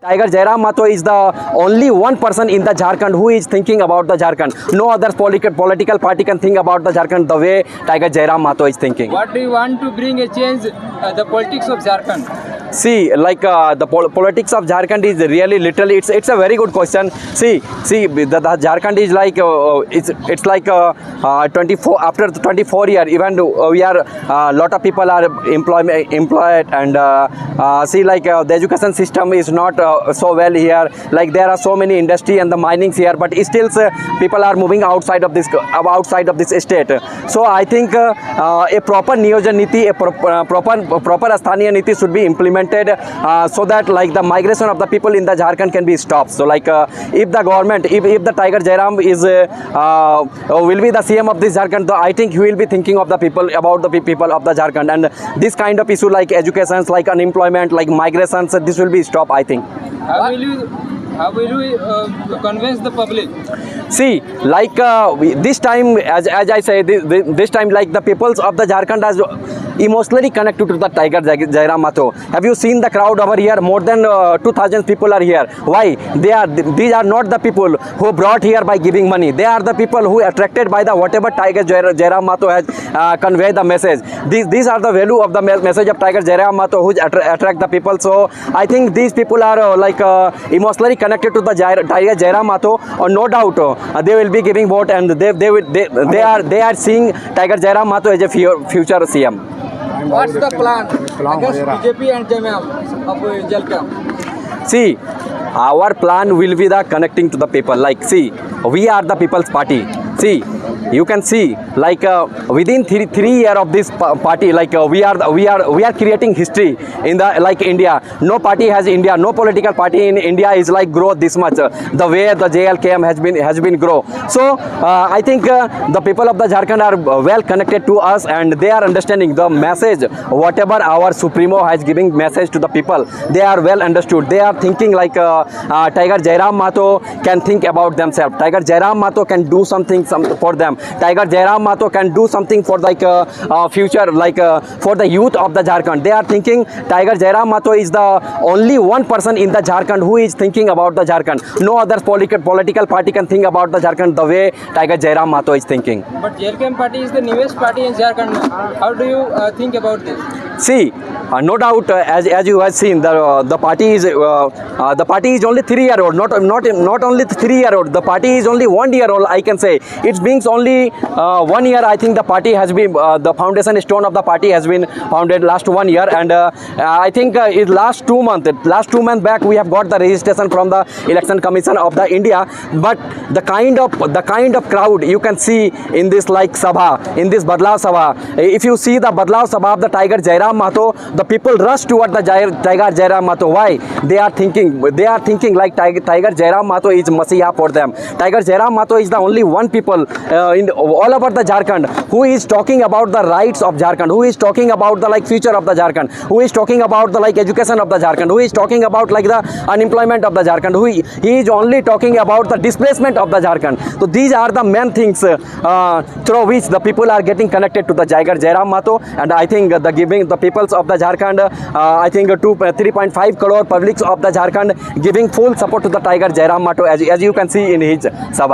Tiger Jairam Mato is the only one person in the Jharkhand who is thinking about the Jharkhand. No other political party can think about the Jharkhand the way Tiger Jairam Mato is thinking. What do you want to bring a change the politics of Jharkhand? See, like the politics of Jharkhand is really literally it's a very good question. See, the Jharkhand is like it's like 24 after 24 year even we are lot of people are employed and see like the education system is not so well here. Like there are so many industry and the minings here, but still people are moving outside of this state. So I think a proper Niyojan Niti, a proper Asthaniya Niti should be implemented so that like the migration of the people in the Jharkhand can be stopped. So like if the government, if the Tiger Jairam is will be the CM of this Jharkhand, I think he will be thinking of the people, about the people of the Jharkhand, and this kind of issue like education, like unemployment, like migrations, this will be stopped, I think. How will you convince the public? See, like this time, as I say, this time, like the peoples of the Jharkhand has emotionally connected to the Tiger Jairam Mato. Have you seen the crowd over here? More than 2,000 people are here. Why? These are not the people who brought here by giving money. They are the people who attracted by the whatever Tiger Jairam Mato has conveyed the message. These are the value of the message of Tiger Jairam Mato who attract the people. So I think these people are like emotionally connected to the Tiger Jairam Mato, or no doubt they will be giving vote, and they are seeing Tiger Jairam Mato as a future CM. What's the plan against BJP and JMM of Jharkhand? See, our plan will be the connecting to the people. Like, see, we are the people's party. See, you can see like within three year of this party, like we are creating history in the like India. No party has India, no political party in India is like grow this much the way the JLKM has been grow. So I think the people of the Jharkhand are well connected to us, and they are understanding the message whatever our Supremo has giving message to the people. They are well understood. They are thinking like Tiger Jairam Mato can think about themselves. Tiger Jairam Mato can do something for them. Tiger Jairam Mato can do something for like future, like for the youth of the Jharkhand. They are thinking Tiger Jairam Mato is the only one person in the Jharkhand who is thinking about the Jharkhand. No other political party can think about the Jharkhand the way Tiger Jairam Mato is thinking. But JLKM party is the newest party in Jharkhand. How do you think about this? See, no doubt, as you have seen, the party is only 3 year old. Not only 3 year old. The party is only 1 year old. I can say it means only 1 year. I think the party has been the foundation stone of the party has been founded last 1 year, and I think it last 2 months. Last 2 months back we have got the registration from the Election Commission of the India. But the kind of crowd you can see in this like Sabha, in this Badlav Sabha. If you see the Badlav Sabha of the Tiger Jairam Mato, the people rush toward the Tiger Jairam Mato. Why? They are thinking like Tiger Jairam Mato is Masiha for them. Tiger Jairam Mato is the only one people in all over the Jharkhand who is talking about the rights of Jharkhand, who is talking about the like future of the Jharkhand, who is talking about the like education of the Jharkhand, who is talking about like the unemployment of the Jharkhand, who he is only talking about the displacement of the Jharkhand. So these are the main things through which the people are getting connected to the Tiger Jairam Mato, and I think the peoples of the Jharkhand, I think 3.5 crore publics of the Jharkhand giving full support to the Tiger Jairam Mato, as you can see in his Sabha.